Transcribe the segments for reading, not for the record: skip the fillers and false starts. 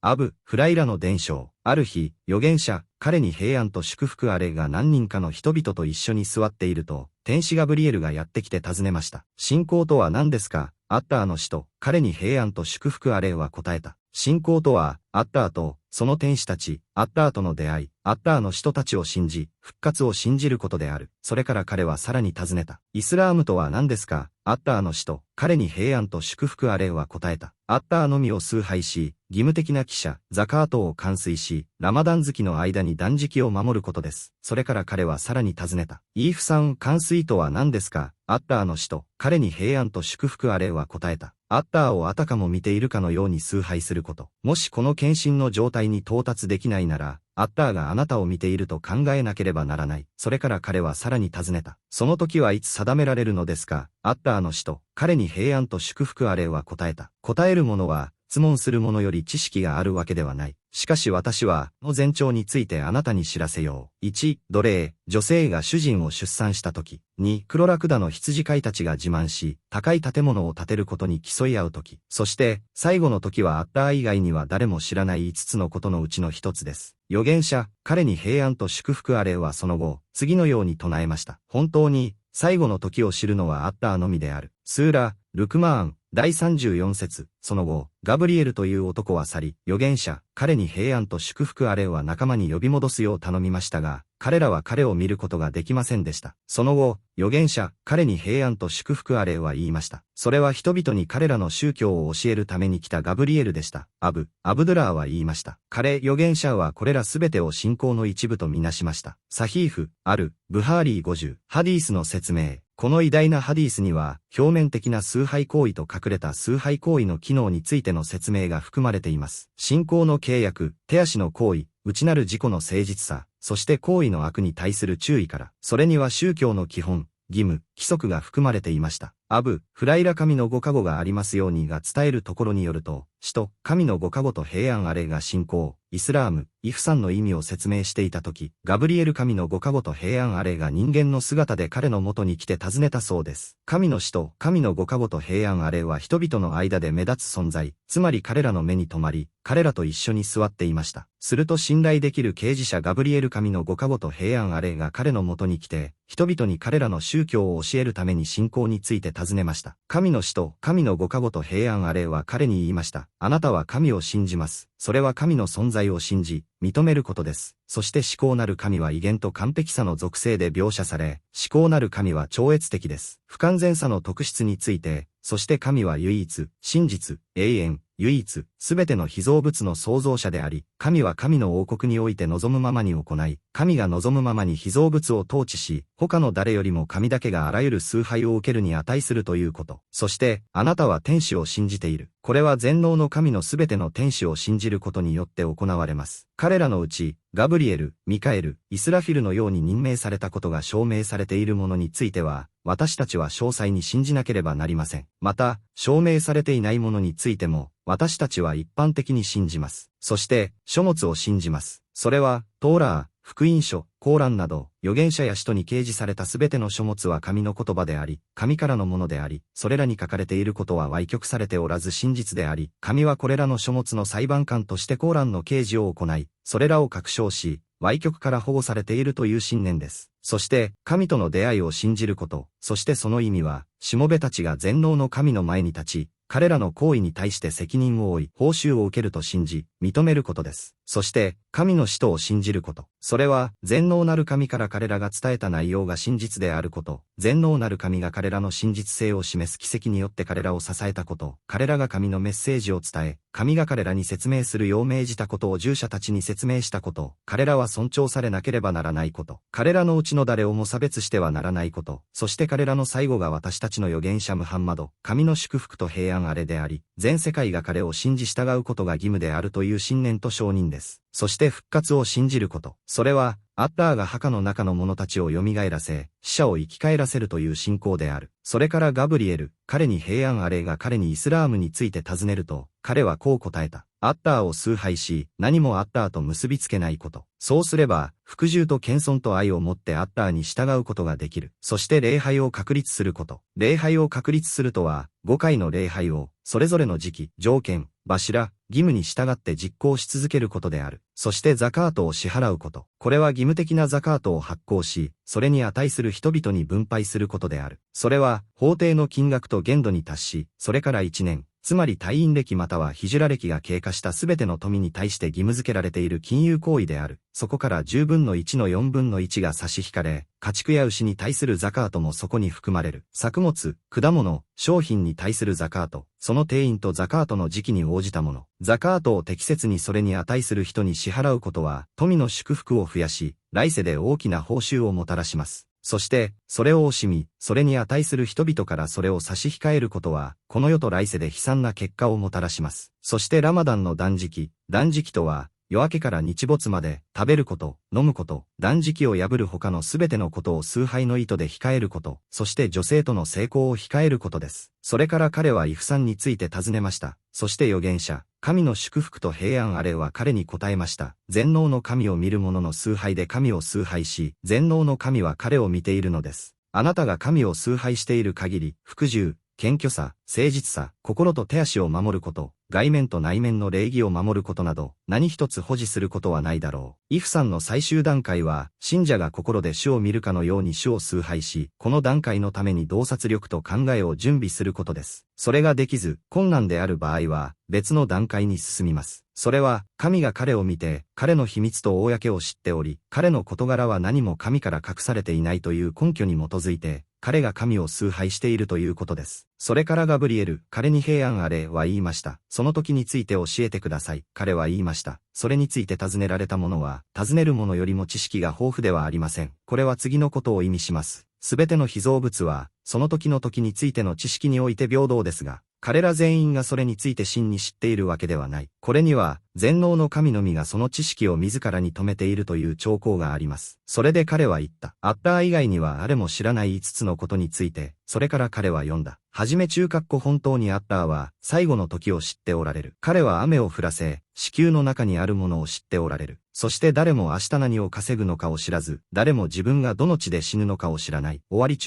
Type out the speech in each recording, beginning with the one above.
アブ・フライラの伝承。ある日、預言者、彼に平安と祝福あれが何人かの人々と一緒に座っていると、天使ガブリエルがやってきて尋ねました。信仰とは何ですか？アッターの使徒、彼に平安と祝福あれは答えた。信仰とは、アッターと、その天使たち、アッターとの出会い、アッターの使徒たちを信じ、復活を信じることである。それから彼はさらに尋ねた。イスラームとは何ですか？アッターの使徒、彼に平安と祝福あれは答えた。アッターのみを崇拝し、義務的な記者、ザカートを完遂し、ラマダン月の間に断食を守ることです。それから彼はさらに尋ねた。イーフサン完遂とは何ですか？アッターの使徒、彼に平安と祝福あれは答えた。アッターをあたかも見ているかのように崇拝すること。もしこの献身の状態に到達できないなら、アッターがあなたを見ていると考えなければならない。それから彼はさらに尋ねた。その時はいつ定められるのですか？アッターの使徒、彼に平安と祝福あれは答えた。答える者は、質問する者より知識があるわけではない。しかし私は、の前兆についてあなたに知らせよう。1、奴隷、女性が主人を出産したとき。2、黒ラクダの羊飼いたちが自慢し、高い建物を建てることに競い合うとき。そして、最後の時はアッター以外には誰も知らない5つのことのうちの1つです。預言者、彼に平安と祝福あれはその後、次のように唱えました。本当に、最後の時を知るのはアッターのみである。スーラ、ルクマーン、第34節。その後、ガブリエルという男は去り、預言者、彼に平安と祝福あれは仲間に呼び戻すよう頼みましたが、彼らは彼を見ることができませんでした。その後、預言者、彼に平安と祝福あれは言いました。それは人々に彼らの宗教を教えるために来たガブリエルでした。アブドゥラーは言いました。彼、預言者はこれらすべてを信仰の一部とみなしました。サヒーフ、ブハーリー50、ハディースの説明。この偉大なハディースには、表面的な崇拝行為と隠れた崇拝行為の機能についての説明が含まれています。信仰の契約、手足の行為、内なる自己の誠実さ、そして行為の悪に対する注意から、それには宗教の基本、義務、規則が含まれていました。フライラ神のご加護がありますようにが伝えるところによると、使徒、神のご加護と平安あれが信仰、イスラーム、イフサンの意味を説明していたとき、ガブリエル神のご加護と平安あれが人間の姿で彼の元に来て尋ねたそうです。神の使徒、神のご加護と平安あれは人々の間で目立つ存在、つまり彼らの目に留まり、彼らと一緒に座っていました。すると信頼できる啓示者ガブリエル神のご加護と平安あれが彼の元に来て、人々に彼らの宗教を教えるために信仰について尋ねました。神の使徒、神のご加護と平安あれは彼に言いました。あなたは神を信じます。それは神の存在を信じ、認めることです。そして至高なる神は威厳と完璧さの属性で描写され、至高なる神は超越的です。不完全さの特質について、そして神は唯一、真実、永遠、唯一、すべての被造物の創造者であり、神は神の王国において望むままに行い、神が望むままに被造物を統治し、他の誰よりも神だけがあらゆる崇拝を受けるに値するということ。そして、あなたは天使を信じている。これは全能の神のすべての天使を信じることによって行われます。彼らのうち、ガブリエル、ミカエル、イスラフィルのように任命されたことが証明されているものについては、私たちは詳細に信じなければなりません。また、証明されていないものについても、私たちは一般的に信じます。そして、書物を信じます。それは、トーラー、福音書、コーランなど、預言者や使徒に掲示されたすべての書物は神の言葉であり、神からのものであり、それらに書かれていることは歪曲されておらず真実であり、神はこれらの書物の裁判官としてコーランの掲示を行い、それらを確証し、歪曲から保護されているという信念です。そして、神との出会いを信じること、そしてその意味は、しもべたちが全能の神の前に立ち、彼らの行為に対して責任を負い、報酬を受けると信じ、認めることです。そして、神の使徒を信じること。それは、全能なる神から彼らが伝えた内容が真実であること。全能なる神が彼らの真実性を示す奇跡によって彼らを支えたこと。彼らが神のメッセージを伝え、神が彼らに説明するよう命じたことを従者たちに説明したこと。彼らは尊重されなければならないこと。彼らのうちの誰をも差別してはならないこと。そして彼らの最後が私たちの預言者ムハンマド、神の祝福と平安あれであり、全世界が彼を信じ従うことが義務であるという信念と承認です。そして復活を信じること。それは、アッターが墓の中の者たちを蘇らせ、死者を生き返らせるという信仰である。それからガブリエル、彼に平安あれが彼にイスラームについて尋ねると、彼はこう答えた。アッターを崇拝し、何もアッターと結びつけないこと。そうすれば、服従と謙遜と愛をもってアッターに従うことができる。そして礼拝を確立すること。礼拝を確立するとは、5回の礼拝を、それぞれの時期、条件、柱、義務に従って実行し続けることである。そしてザカートを支払うこと。これは義務的なザカートを発行し、それに値する人々に分配することである。それは、法定の金額と限度に達し、それから1年。つまり退院歴またはヒジュラ歴が経過したすべての富に対して義務付けられている金融行為である。そこから10分の1の4分の1が差し引かれ、家畜や牛に対するザカートもそこに含まれる。作物、果物、商品に対するザカート、その定員とザカートの時期に応じたもの。ザカートを適切にそれに値する人に支払うことは、富の祝福を増やし、来世で大きな報酬をもたらします。そして、それを惜しみ、それに値する人々からそれを差し控えることは、この世と来世で悲惨な結果をもたらします。そしてラマダンの断食とは、夜明けから日没まで、食べること、飲むこと、断食を破る他のすべてのことを崇拝の意図で控えること、そして女性との性交を控えることです。それから彼はイフさんについて尋ねました。そして預言者、神の祝福と平安あれは彼に答えました。全能の神を見る者の崇拝で神を崇拝し、全能の神は彼を見ているのです。あなたが神を崇拝している限り、服従、謙虚さ、誠実さ、心と手足を守ること、外面と内面の礼儀を守ることなど、何一つ保持することはないだろう。イフさんの最終段階は、信者が心で主を見るかのように主を崇拝し、この段階のために洞察力と考えを準備することです。それができず、困難である場合は、別の段階に進みます。それは、神が彼を見て、彼の秘密と公を知っており、彼の事柄は何も神から隠されていないという根拠に基づいて、彼が神を崇拝しているということです。それからガブリエル、彼に平安あれは言いました。その時について教えてください。彼は言いました。それについて尋ねられた者は、尋ねる者よりも知識が豊富ではありません。これは次のことを意味します。すべての被造物は、その時の時についての知識において平等ですが、彼ら全員がそれについて真に知っているわけではない。これには、全能の神のみがその知識を自らに留めているという兆候があります。それで彼は言った。アッター以外にはあれも知らない5つのことについて、それから彼は読んだ。はじめ本当にアッターは、最後の時を知っておられる。彼は雨を降らせ、子宮の中にあるものを知っておられる。そして誰も明日何を稼ぐのかを知らず、誰も自分がどの地で死ぬのかを知らない。終わり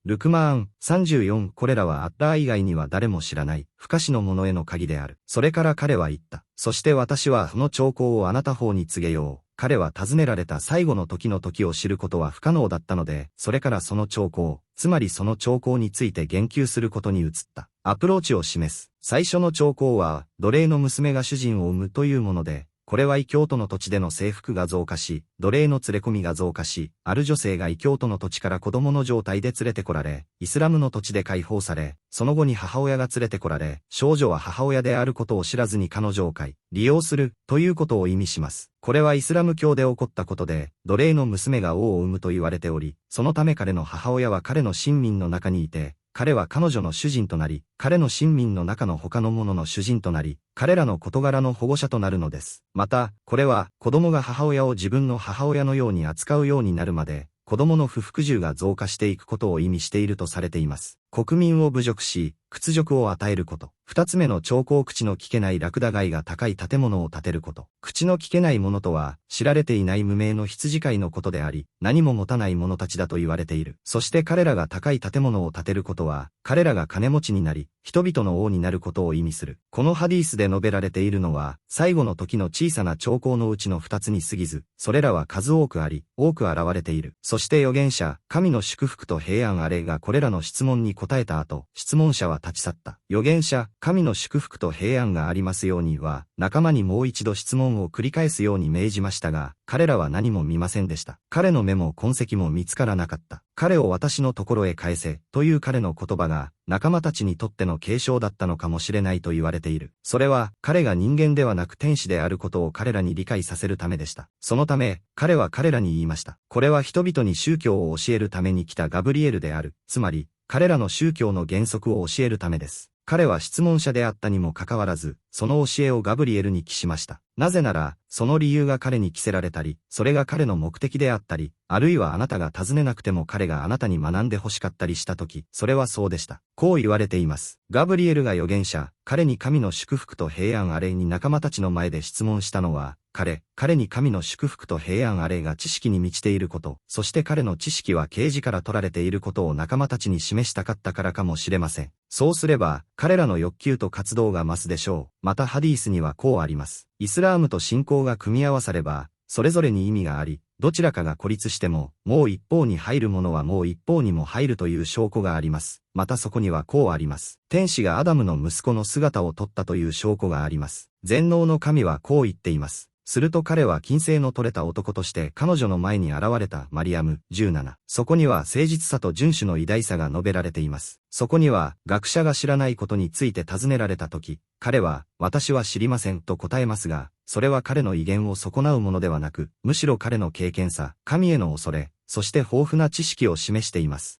ルクマーン34これらはアッター以外には誰も知らない不可視のものへの鍵である。それから彼は言った。そして私はその兆候をあなた方に告げよう。彼は尋ねられた最後の時の時を知ることは不可能だったので、それからその兆候、つまりその兆候について言及することに移った。アプローチを示す。最初の兆候は、奴隷の娘が主人を産むというもので、これは異教徒の土地での征服が増加し、奴隷の連れ込みが増加し、ある女性が異教徒の土地から子供の状態で連れてこられ、イスラムの土地で解放され、その後に母親が連れてこられ、少女は母親であることを知らずに彼女を利用する、ということを意味します。これはイスラム教で起こったことで、奴隷の娘が王を産むと言われており、そのため彼の母親は彼の親民の中にいて、彼は彼女の主人となり、彼の親民の中の他の者の主人となり、彼らの事柄の保護者となるのです。また、これは子供が母親を自分の母親のように扱うようになるまで、子供の不服従が増加していくことを意味しているとされています。国民を侮辱し、屈辱を与えること。二つ目の兆候口の聞けないラクダ街が高い建物を建てること。口の聞けない者とは、知られていない無名の羊飼いのことであり、何も持たない者たちだと言われている。そして彼らが高い建物を建てることは、彼らが金持ちになり、人々の王になることを意味する。このハディースで述べられているのは、最後の時の小さな兆候のうちの二つに過ぎず、それらは数多くあり、多く現れている。そして預言者、神の祝福と平安あれがこれらの質問に答えた後、質問者は立ち去った。預言者、神の祝福と平安がありますようには、仲間にもう一度質問を繰り返すように命じましたが、彼らは何も見ませんでした。彼の目も痕跡も見つからなかった。彼を私のところへ返せ、という彼の言葉が、仲間たちにとっての警鐘だったのかもしれないと言われている。それは、彼が人間ではなく天使であることを彼らに理解させるためでした。そのため、彼は彼らに言いました。これは人々に宗教を教えるために来たガブリエルである。つまり、彼らの宗教の原則を教えるためです。彼は質問者であったにもかかわらず、その教えをガブリエルに帰しました。なぜなら、その理由が彼に着せられたり、それが彼の目的であったり、あるいはあなたが尋ねなくても彼があなたに学んで欲しかったりしたとき、それはそうでした。こう言われています。ガブリエルが預言者、彼に神の祝福と平安あれに仲間たちの前で質問したのは、彼に神の祝福と平安あれが知識に満ちていること、そして彼の知識は啓示から取られていることを仲間たちに示したかったからかもしれません。そうすれば、彼らの欲求と活動が増すでしょう。またハディースにはこうあります。イスラームと信仰が組み合わされば、それぞれに意味があり、どちらかが孤立しても、もう一方に入るものはもう一方にも入るという証拠があります。またそこにはこうあります。天使がアダムの息子の姿を取ったという証拠があります。全能の神はこう言っています。すると彼は金星の取れた男として彼女の前に現れたマリアム17。そこには誠実さと遵守の偉大さが述べられています。そこには学者が知らないことについて尋ねられたとき、彼は私は知りませんと答えますが、それは彼の威厳を損なうものではなく、むしろ彼の敬虔さ、神への恐れ、そして豊富な知識を示しています。